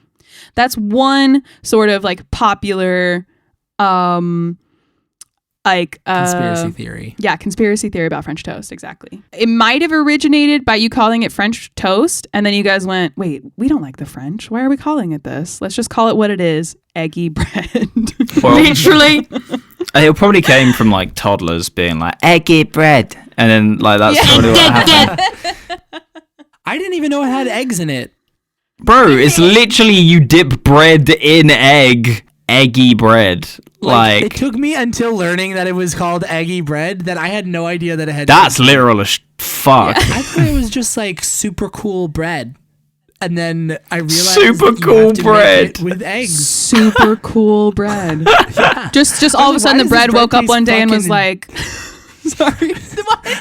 That's one sort of like popular Conspiracy theory. Yeah, conspiracy theory about French toast, exactly. It might have originated by you calling it French toast, and then you guys went, wait, we don't like the French. Why are we calling it this? Let's just call it what it is, eggy bread. Well, Literally. it probably came from like toddlers being like, eggy bread. And then like that's probably what happened. I didn't even know it had eggs in it. Bro, it's literally you dip bread in eggy bread. Like it took me until learning that it was called eggy bread that I had no idea that it had. That's literal as fuck. I thought it was just like super cool bread, and then I realized Super that you cool have to bread. make it with eggs. Super cool bread. Yeah. Just all of a sudden, Why the does this bread woke up taste one day and was fucking- like, "Sorry."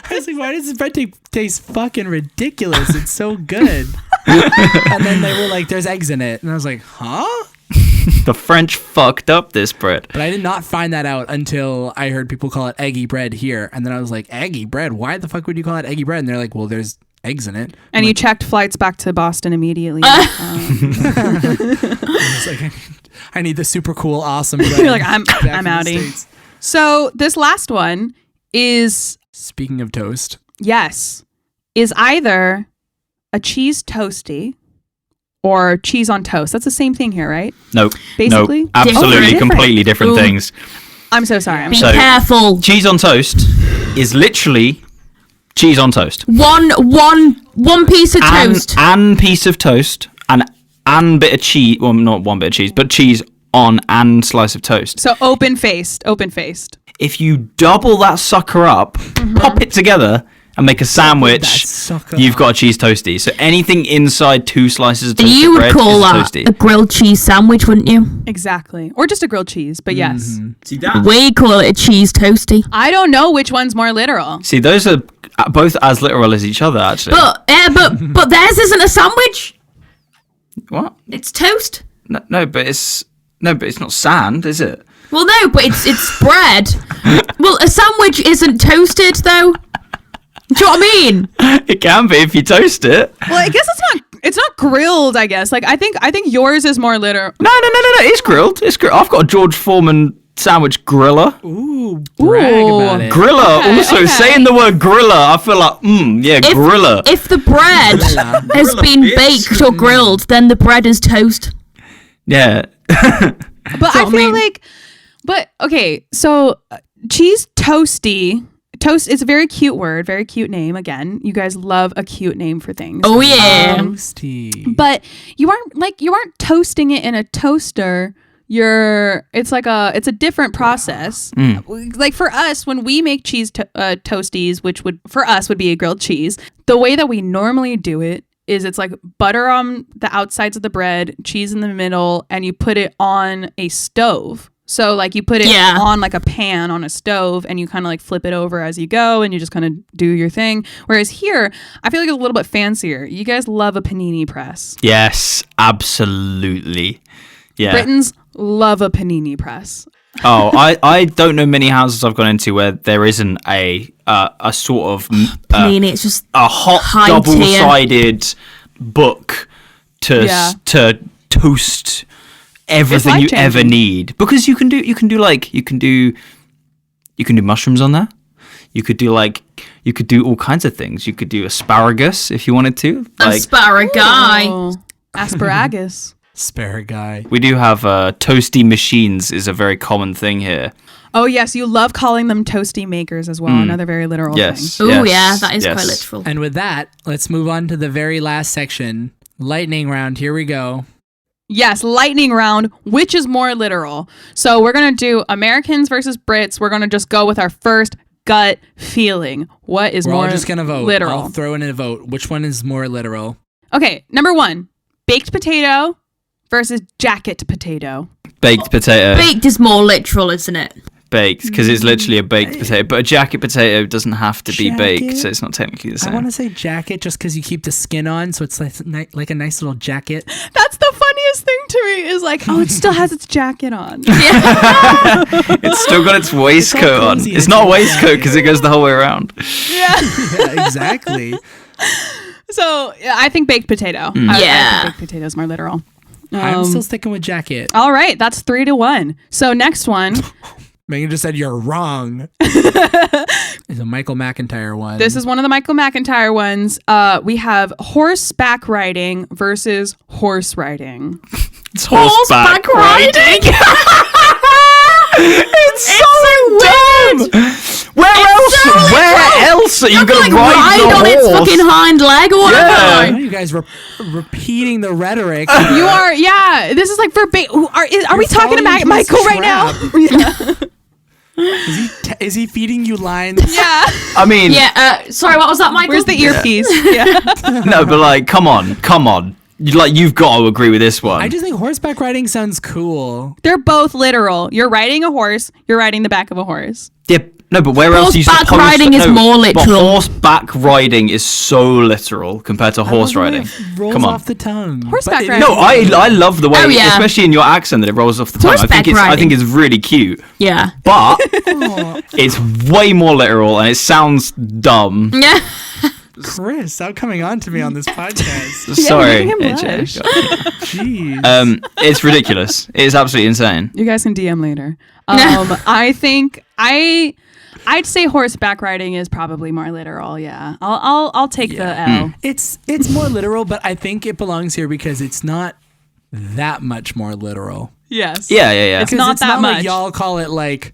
I was like, why does this bread taste fucking ridiculous? It's so good. And then they were like, there's eggs in it, and I was like, huh? The French fucked up this bread. But I did not find that out until I heard people call it eggy bread here. And then I was like, eggy bread? Why the fuck would you call it eggy bread? And they're like, well, there's eggs in it. And you checked flights back to Boston immediately. I was like, I need the super cool, awesome bread. You're like, I'm back in the outie. States. So this last one is Speaking of toast. is either a cheese toasty or cheese on toast. That's the same thing here, right? Nope. Basically? Nope. Absolutely, Different. completely different Ooh. things. I'm so sorry. Be So- careful. Cheese on toast is literally cheese on toast. One piece of toast. And piece of toast and bit of cheese. Well, not one bit of cheese, but cheese on and slice of toast. So open faced. If you double that sucker up, pop it together, and make a that sandwich, sucker you've up. got a cheese toasty. So anything inside 2 slices of And toasted you would bread call is a that toasty. a grilled cheese sandwich, wouldn't you? Exactly. Or just a grilled cheese, but yes. See that? We call it a cheese toasty. I don't know which one's more literal. See, those are both as literal as each other, actually. But theirs isn't a sandwich. What? It's toast. No, but it's not sand, is it? Well, no, but it's bread. Well, a sandwich isn't toasted though. Do you know what I mean? It can be if you toast it. Well, I guess it's not grilled, I guess. Like I think yours is more literal. No. It's grilled. I've got a George Foreman sandwich griller. Ooh, brag Ooh. about it. Griller. Okay, Also, okay. saying the word griller, I feel like, griller. If the bread has been baked or grilled, then the bread is toast. Yeah. But I what I feel mean. like, but okay, so cheese toasty. Toast, it's a very cute word, very cute name. Again, you guys love a cute name for things. Oh yeah. Toasty. But you aren't toasting it in a toaster. It's a different process. Like for us, when we make cheese toasties, which would for us would be a grilled cheese, the way that we normally do it is it's like butter on the outsides of the bread, cheese in the middle, and you put it on a stove. So like you put it on like a pan on a stove and you kind of like flip it over as you go and you just kind of do your thing. Whereas here, I feel like it's a little bit fancier. You guys love a panini press. Yes, absolutely. Yeah. Britons love a panini press. Oh, I don't know many houses I've gone into where there isn't a sort of Panini, it's just a hot high double-sided book to toast everything you ever life-changing. need, because you can do mushrooms on there. You could do all kinds of things. You could do asparagus if you wanted to. Like asparagus. Oh, asparagus. Asparagus. we do have toasty machines is a very common thing here. Oh yes, you love calling them toasty makers as well. Another very literal Yes. thing. Oh yes, yeah, that is yes. quite literal. And with that, let's move on to the very last section. Lightning round. Here we go. Yes, lightning round. Which is more literal? So we're gonna do Americans versus Brits. We're gonna just go with our first gut feeling. What is We're more all just gonna vote. literal? I'll throw in a vote. Which one is more literal? Okay, number 1, baked potato versus jacket potato. Baked potato. Baked is more literal, isn't it? Baked, because it's literally a baked potato, but a jacket potato doesn't have to be baked, Jacket? so it's not technically the I want same. to say jacket just because you keep the skin on, so it's like a nice little jacket. That's the funniest thing to me is like, oh, it still has its jacket on. It's still got its waistcoat on. cozy, It's it's not a all waistcoat because it goes the whole way around. Yeah. Yeah, exactly. So yeah, I think baked potato. I Yeah. think baked potato is more literal. I'm still sticking with jacket. All right, that's 3-1. So next one. Megan just said you're wrong. It's a Michael McIntyre one. This is one of the Michael McIntyre ones. We have horseback riding versus horse riding. It's horseback riding. It's so dumb. Where else are you I'm going like to ride ride the on its horse? fucking hind leg or whatever. Yeah. Why are you guys repeating the rhetoric? You are, yeah. This is like verbatim. Are we talking falling about into Michael his right now? trap. Is he feeding you lines? Yeah. I mean, Sorry, what was that, Michael? Where's the earpiece? Yeah. no, but like, come on. You've got to agree with this one. I just think horseback riding sounds cool. They're both literal. You're riding a horse. You're riding the back of a horse. Yeah, no, but where else are you supposed Horseback riding is more But literal. horseback riding is so literal compared to horse riding. Rolls Come on. off the tongue. Horseback But it- riding. No, I love the way, Oh, yeah. especially in your accent, that it rolls off the tongue. I think Horseback it's really cute. Yeah. But it's way more literal and it sounds dumb. Yeah. Chris, stop coming on to me on this podcast. Sorry, making him AJ. Jeez. It's ridiculous. It's absolutely insane. You guys can DM later. I think I'd say horseback riding is probably more literal. Yeah, I'll take the L. It's more literal, but I think it belongs here because it's not that much more literal. Yes. Yeah. It's not It's that not much. like y'all call it like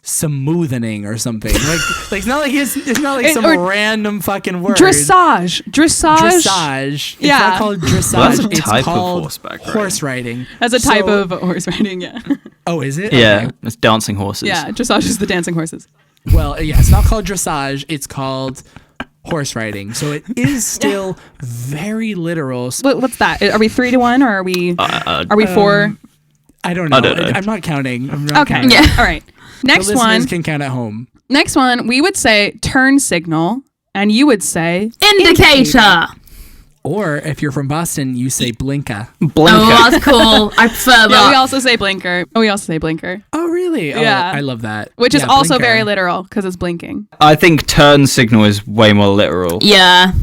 smoothening or something. Like it's not like it's not like some or random fucking word. Dressage. Dressage. It's Yeah. not called dressage. Well, that's a it's type of called horseback riding. horse riding. As a type So- of horse riding. Yeah. Oh, is it? Yeah, Okay. it's dancing horses. Yeah. Dressage is the dancing horses. Well, yeah, it's not called dressage. It's called horse riding. So it is still very literal. What's that? Are we 3-1 or are we 4? I don't know. I don't know. I'm not counting. I'm not Okay. counting. Yeah. All right. The Next listeners one. can count at home. Next one. We would say turn signal, and you would say Indicator. Or if you're from Boston, you say blinka. Blinker. Oh, that's cool. I prefer Yeah, we that. also say blinker. Oh, really? Oh, Yeah. I love that. Which is Yeah, also blinker. very literal because it's blinking. I think turn signal is way more literal. Yeah.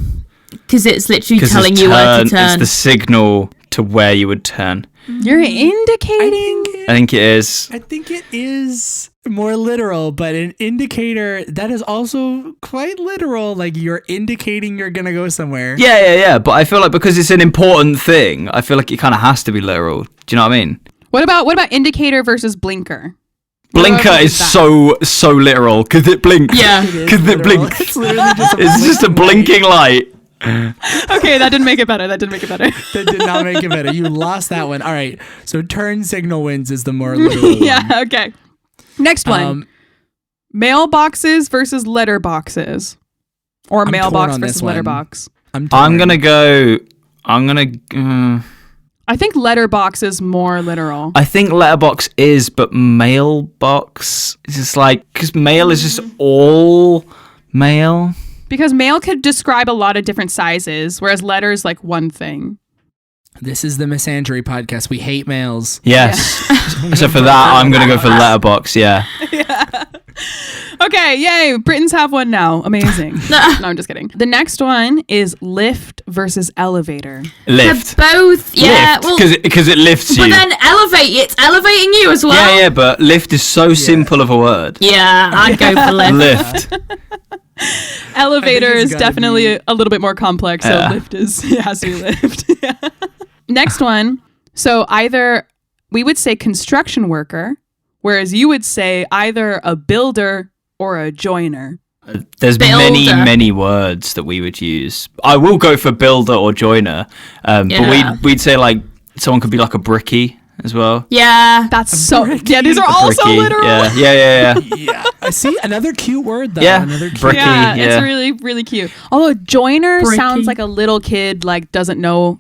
Because it's literally 'Cause telling it's you where to It's turn. the signal to where you would turn. You're indicating. I think it is. I think it is more literal, but an indicator that is also quite literal. Like you're indicating you're gonna go somewhere. Yeah. But I feel like because it's an important thing, I feel like it kind of has to be literal. Do you know what I mean? What about indicator versus blinker? Blinker What is about so literal because it blinks. Yeah. It is Because it literal. blinks. It's literally just a It's just a blinking light. Okay, that didn't make it better. That That did not make it better. You lost that one. All right. So turn signal wins is the more literal one. Yeah. Okay. Next one. Mailboxes versus letterboxes, or I'm mailbox torn on versus this one. letterbox. I'm I'm gonna. I think letterbox is more literal. I think letterbox is, but mailbox is just like because mail is just all mail. Because mail could describe a lot of different sizes, whereas letters like one thing. This is the Misandry podcast. We hate males. Yes. So for that, I'm gonna go for letterbox. Yeah. Okay, yay! Britons have one now. Amazing. No, I'm just kidding. The next one is lift versus elevator. Lift. They're both, yeah. Lift. Well, Because it lifts you. but then elevate. It's elevating you as well. Yeah. But lift is so simple of a word. Yeah, I'd go for lift. Lift. Elevator it's is gotta definitely be- a little bit more complex, Yeah. so lift is it has to be lift. Yeah. Next one. So either we would say construction worker, whereas you would say either a builder or a joiner. There's Builder. many words that we would use. I will go for builder or joiner, Yeah. but we'd say like someone could be like a brickie as well. Yeah. That's so yeah. These are all so Brickie. literal. Yeah. Yeah. I see another cute word though. Yeah. Another cute. Bricky. Yeah, yeah. it's really really cute. Although joiner Bricky. sounds like a little kid like doesn't know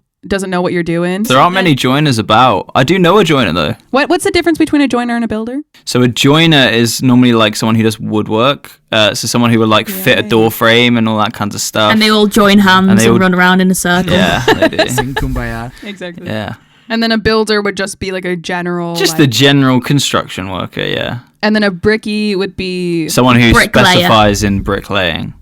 what you're doing. There aren't many joiners about. I do know a joiner though. What's the difference between a joiner and a builder? So a joiner is normally like someone who does woodwork. So someone who would like fit a door frame and all that kinds of stuff. And they all join hands And and, they all- run around in a circle. yeah, they do. Sing kumbaya. Exactly. Yeah. And then a builder would just be like a general. Just like, a general construction worker, yeah. And then a brickie would be. Someone who Bricklayer. specifies in bricklaying.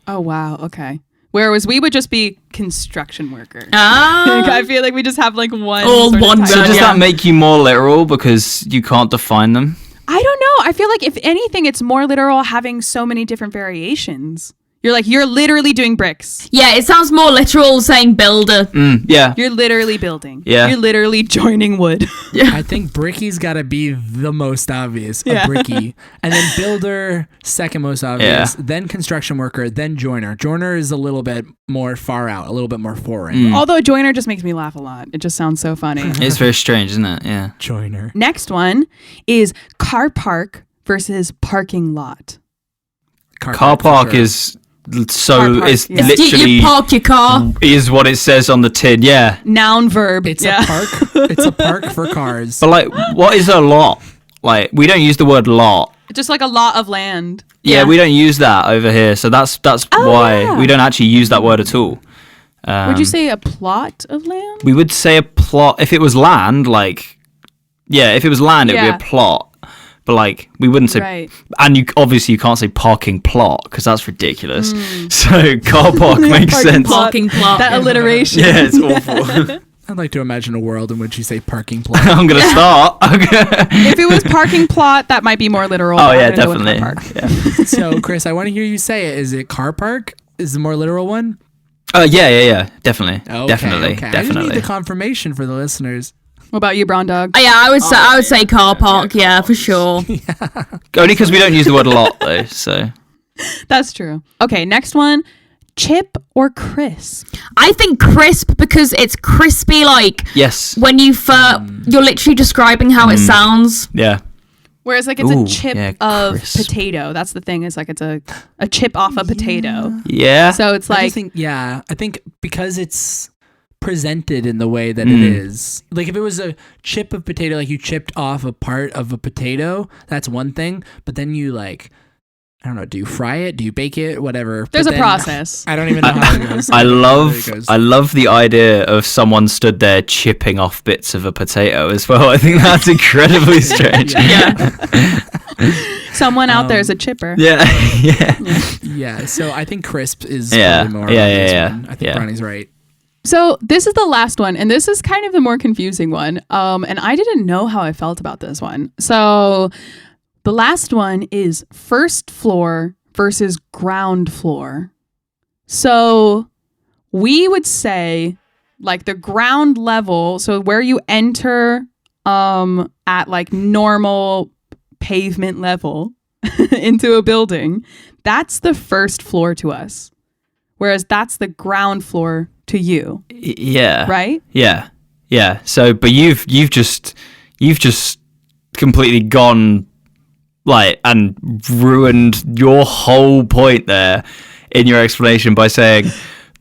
Oh wow. Okay. Whereas we would just be construction worker. Ah. I feel like we just have like one. All sort of one title. So word, does yeah. that make you more literal because you can't define them? I don't know. I feel like if anything, it's more literal having so many different variations. You're literally doing bricks. Yeah, it sounds more literal saying builder. Yeah. You're literally building. Yeah. You're literally joining wood. I think bricky's got to be the most obvious. A bricky. And then builder, second most obvious. Yeah. Then construction worker, then joiner. Joiner is a little bit more far out, a little bit more foreign. Although joiner just makes me laugh a lot. It just sounds so funny. It's very strange, isn't it? Yeah. Joiner. Next one is car park versus parking lot. Car park for sure. is Car park, is yeah. literally You park your car. is what it says on the tin. Yeah. Noun, verb. It's a park. It's a park for cars. But like, what is a lot? Like, we don't use the word lot. Just like a lot of land. Yeah, we don't use that over here. So that's why yeah. we don't actually use that word at all. Would you say a plot of land? We would say a plot if it was land. Like, yeah, if it was land, it would Yeah. be a plot. But like, we wouldn't say, Right. and you obviously you can't say parking plot because that's ridiculous. So car park makes Parking sense. plot. Parking plot. That alliteration. Yeah, it's awful. I'd like to imagine a world in which you say parking plot. I'm gonna start. If it was parking plot, that might be more literal. Oh but I'm yeah, gonna go with definitely. car park. Yeah. So, Chris, I want to hear you say it. Is it car park? Is the more literal one? Yeah, definitely, Okay, definitely, okay. I just definitely. need the confirmation for the listeners. What about you, Brown Dog? Yeah, I would say car park. Yeah, for sure. Only because we don't use the word a lot though. So That's true. Okay, next one. Chip or crisp? I think crisp because it's crispy. Like yes, when you're literally describing how it sounds. yeah, Whereas like it's Ooh, a chip yeah, of crisp. potato. That's the thing. Is like it's a chip off a potato. yeah. So it's I like just think, I think because it's presented in the way that it is, like if it was a chip of potato, like you chipped off a part of a potato, that's one thing. But then you like, I don't know, do you fry it? Do you bake it? Whatever. there's But a then- process. I don't even know how it goes. I love It goes. I love the idea of someone stood there chipping off bits of a potato as well. I think that's incredibly strange. Someone out there is a chipper. Yeah, yeah. Yeah, so I think crisp is Yeah, probably more yeah, obvious yeah, one. I think yeah. Bronnie's right. So this is the last one, and this is kind of the more confusing one. And I didn't know how I felt about this one. So the last one is first floor versus ground floor. So we would say like the ground level, so where you enter at like normal pavement level into a building, that's the first floor to us. Whereas that's the ground floor to you, Yeah. right? Yeah. Yeah. So, but you've just completely gone like and ruined your whole point there in your explanation by saying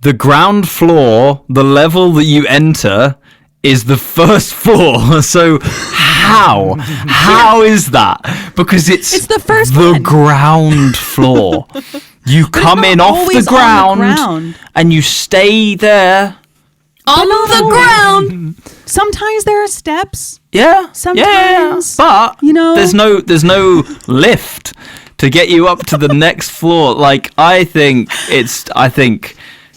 the ground floor, the level that you enter, is the first floor. So how is that? Because it's the first the one. ground floor. You come in off the always on the ground, ground. and you stay there. On the ground. Sometimes there are steps. Yeah. Sometimes, But you know- there's no lift to get you up to the next floor. Like I think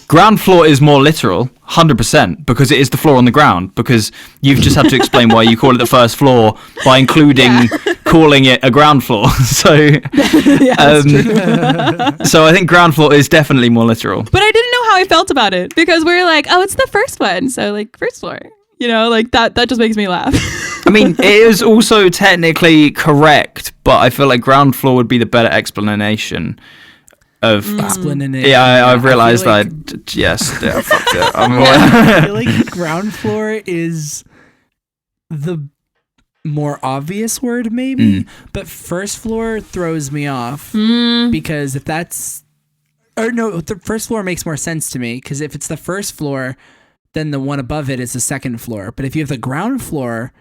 ground floor is more literal, 100%, because it is the floor on the ground. Because you've just had to explain why you call it the first floor by including calling it a ground floor. So, so I think ground floor is definitely more literal. But I didn't know how I felt about it because we were like, oh, it's the first one. So like first floor, you know, like that just makes me laugh. I mean, it is also technically correct, but I feel like ground floor would be the better explanation of. Explanation. Yeah, I've I feel realized like- yes, yeah, I fucked it. I feel like ground floor is the more obvious word, maybe, but first floor throws me off because if that's, or no, the first floor makes more sense to me because if it's the first floor, then the one above it is the second floor. But if you have the ground floor,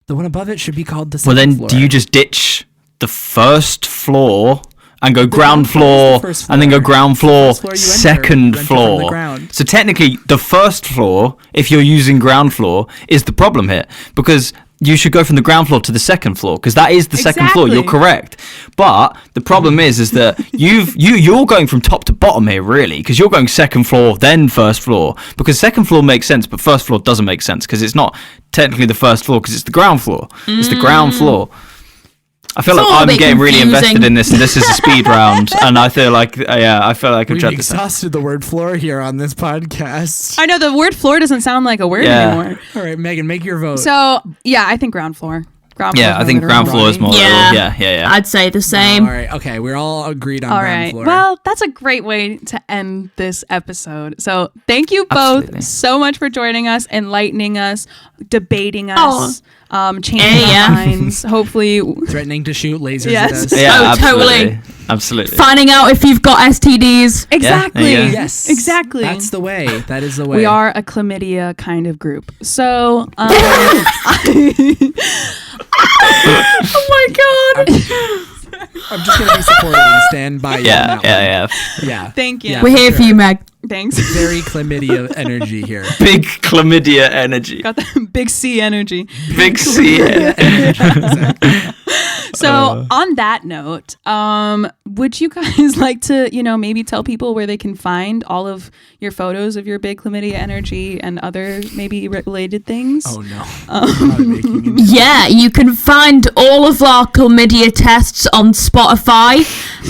the one above it should be called the second Well, then floor. do you just ditch the first floor and go ground ground floor floor, is the first and then go floor. ground floor, First floor you enter. second You enter from the floor? ground. So technically, the first floor, if you're using ground floor, is the problem here because you should go from the ground floor to the second floor because that is the second floor. You're Exactly. correct, but the problem is that you're going from top to bottom here, really, because you're going second floor then first floor because second floor makes sense, but first floor doesn't make sense because it's not technically the first floor because it's the ground floor. It's the ground floor. I feel It's like all a I'm bit getting really confusing. invested in this, and this is a speed round, and I feel like, I feel like I've We've tried this out. exhausted the word floor here on this podcast. I know the word floor doesn't sound like a word Yeah. anymore. All right, Megan, make your vote. So yeah, I think ground floor. Ground floor Yeah, is I think my ground literal floor is vote. more. Yeah. Yeah. I'd say the all same. right, okay, we're all agreed on All ground right. floor. Well, that's a great way to end this episode. So thank you both Absolutely. so much for joining us, enlightening us, debating us, changing Yeah. our minds. Hopefully, threatening to shoot lasers Yes. at us. Yeah, Oh, totally. Absolutely. Finding out if you've got STDs. exactly. there you go. Yes, Exactly. That's the way. That is the way. We are a chlamydia kind of group. So, Oh my god. I'm just gonna be supportive and stand by you. Yeah, on that one. Yeah. thank you. Yeah. We're here for you, Meg. Thanks. Very chlamydia energy here. Big chlamydia energy. Got the big C energy. Big C. So on that note, would you guys like to, maybe tell people where they can find all of your photos of your big chlamydia energy and other maybe related things? Oh no. Not making it. Yeah, you can find all of our chlamydia tests on Spotify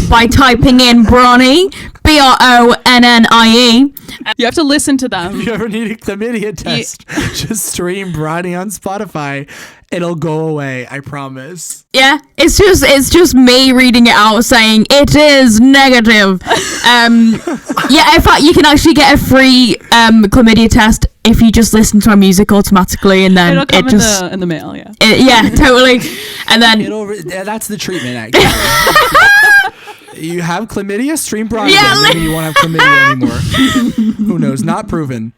by typing in Bronnie, BRONNIE. You have to listen to them. If you ever need a chlamydia test, just stream Bronnie on Spotify. It'll go away. I promise. Yeah, it's just me reading it out saying it is negative. Yeah, in fact, you can actually get a free chlamydia test if you just listen to our music automatically, and then It'll come it just in the mail, yeah. yeah, totally. And then That's the treatment, actually. You have chlamydia? Stream Bronnie. Yeah, Maybe you won't have chlamydia anymore. Who knows? Not proven.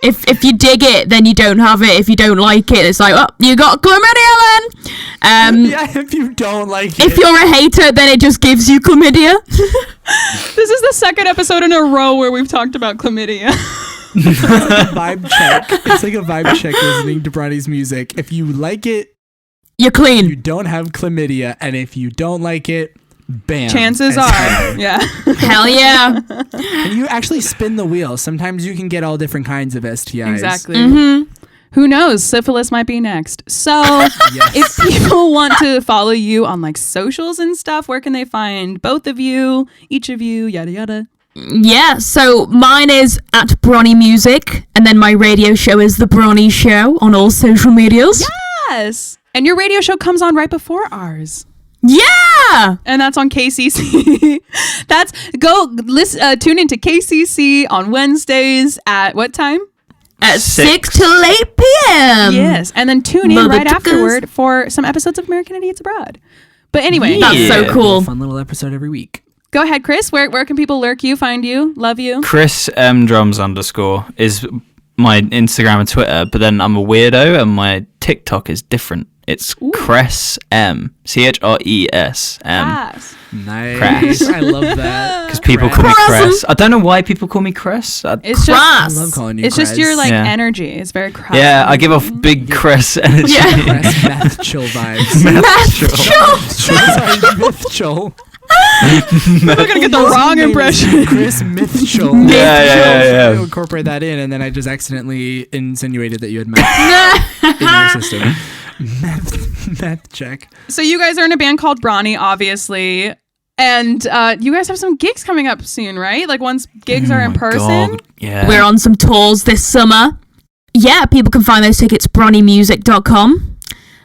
if you dig it, then you don't have it. If you don't like it, it's like, oh, you got chlamydia then. Yeah, if you don't like If it. you're a hater, then it just gives you chlamydia. This is the second episode in a row where we've talked about chlamydia. Vibe check. It's like a vibe check listening to Bronnie's music. If you like it, You're you clean. don't have chlamydia. And if you don't like it, bam. Chances are, yeah. Hell yeah. And you actually spin the wheel. Sometimes you can get all different kinds of STIs. Exactly. Mm-hmm. Who knows? Syphilis might be next. So, if people want to follow you on like socials and stuff, where can they find both of you, each of you, yada yada? Yeah, so mine is at Bronnie Music, and then my radio show is The Bronnie Show on all social medias. Yes. And your radio show comes on right before ours. Yeah! And that's on KCC. Tune into KCC on Wednesdays at what time? At 6 6 till 8 p.m. Yes. And then tune in Mother right tuckers. afterward for some episodes of American Idiots Abroad. But anyway, That's so Yeah. cool. Fun little episode every week. go ahead, Chris. Where can people lurk you, find you, love you? Chris M Drums _ is my Instagram and Twitter, but then I'm a weirdo and my TikTok is different. It's Cress M, CHRESM. Yes. Nice. Crass. I love that. Because people call me Cress. I don't know why people call me Cress. It's Crass. I love calling you It's just Cress. your like Yeah. energy. It's very crass. Yeah, I give off big Cress energy. Yeah. Cress meth chill vibes. Sorry, myth chill. We're gonna get the wrong impression. Chris myth chill. Yeah. Incorporate that in, and then I just accidentally insinuated that you had meth in your system. Meth check. So you guys are in a band called Bronnie, obviously. And you guys have some gigs coming up soon, right? Like once gigs are in person. God. Yeah. We're on some tours this summer. Yeah, people can find those tickets bronniemusic.com.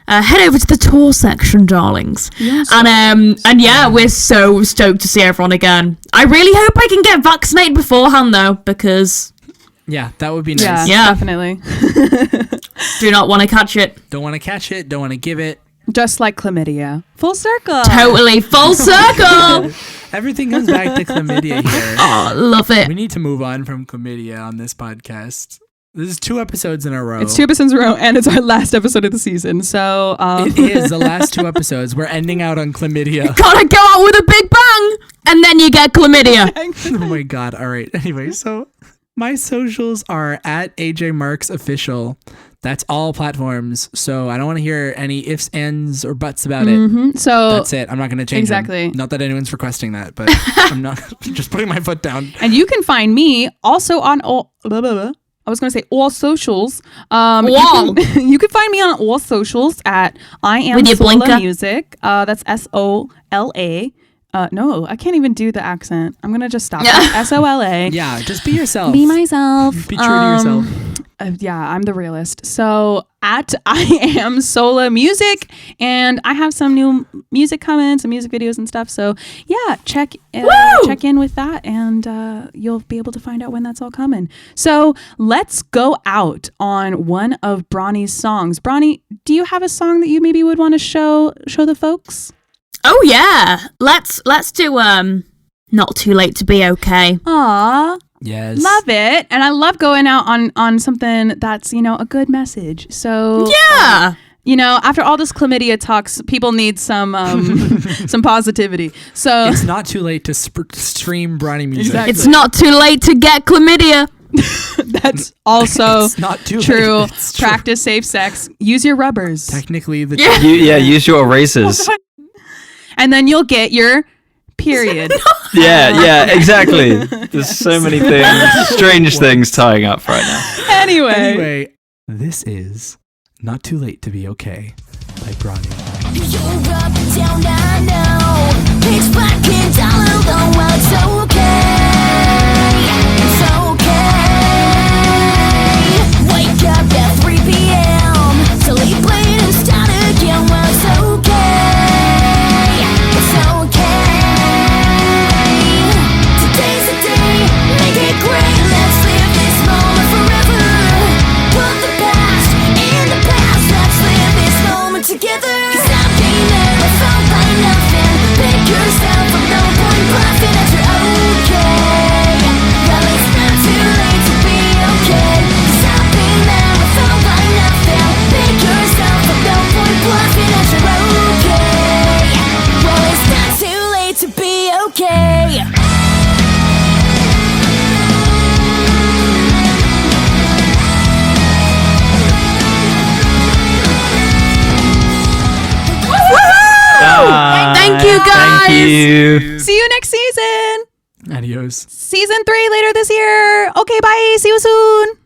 Head over to the tour section, darlings. Yes. And yeah, we're so stoked to see everyone again. I really hope I can get vaccinated beforehand though, because Yeah, that would be nice. Yeah. Definitely. do not want to catch it. Don't want to catch it. Don't want to give it. Just like chlamydia. Full circle. Totally full circle. Everything comes back to chlamydia here. Oh, love it. We need to move on from chlamydia on this podcast. This is 2 episodes in a row. It's 2 episodes in a row, and it's our last episode of the season. So It is the last 2 episodes. We're ending out on chlamydia. Gotta go out with a big bang, and then you get chlamydia. Oh my god. All right. Anyway, so my socials are at AJ Marks Official. That's all platforms. So I don't want to hear any ifs, ands, or buts about it. So That's it. I'm not going to change them. Exactly. Not that anyone's requesting that, but I'm not just putting my foot down. and you can find me also on I was going to say all socials. Wow. You can find me on all socials at I am With your Sola blinker. Music. That's SOLA. No, I can't even do the accent. I'm going to just stop. Yeah. SOLA. Yeah, just be yourself. Be myself. Be true to yourself. Yeah, I'm the realist. So at I am Sola Music, and I have some new music coming, some music videos and stuff. So yeah, check in with that, and you'll be able to find out when that's all coming. So let's go out on one of Bronnie's songs. Bronnie, do you have a song that you maybe would want to show the folks? Oh yeah, let's do Not Too Late to Be Okay. Aw. Yes. Love it. And I love going out on something that's, a good message. So Yeah. After all this chlamydia talks, people need some some positivity. So It's not too late to stream Bronnie music. Exactly. It's not too late to get chlamydia. that's also It's not too true. late. It's true. Practice safe sex. Use your rubbers. Technically, the Use your erasers. And then you'll get your period. Yeah, exactly. There's so many things, strange things tying up right now. Anyway. This is Not Too Late to Be Okay by Bronnie. You're up and down, I know. Pitch black and dollar, though it's okay. It's okay. Wake up at 3 p.m. Sleep late and start again. Well, it's okay. It's okay. Today's the day. Make it great. Let's live this moment forever. Put the past in the past. Let's live this moment together. 'Cause I've been there, I felt like nothing. Pick yourself up, no point bluffing that you're okay. Well, it's not too late to be okay. 'Cause I've been there, I felt like nothing. Pick yourself up, no point bluffing that you're okay. Well, it's not too late to be okay. Thank you, guys. Thank you. See you next season. Adios. Season 3 later this year. Okay, bye. See you soon.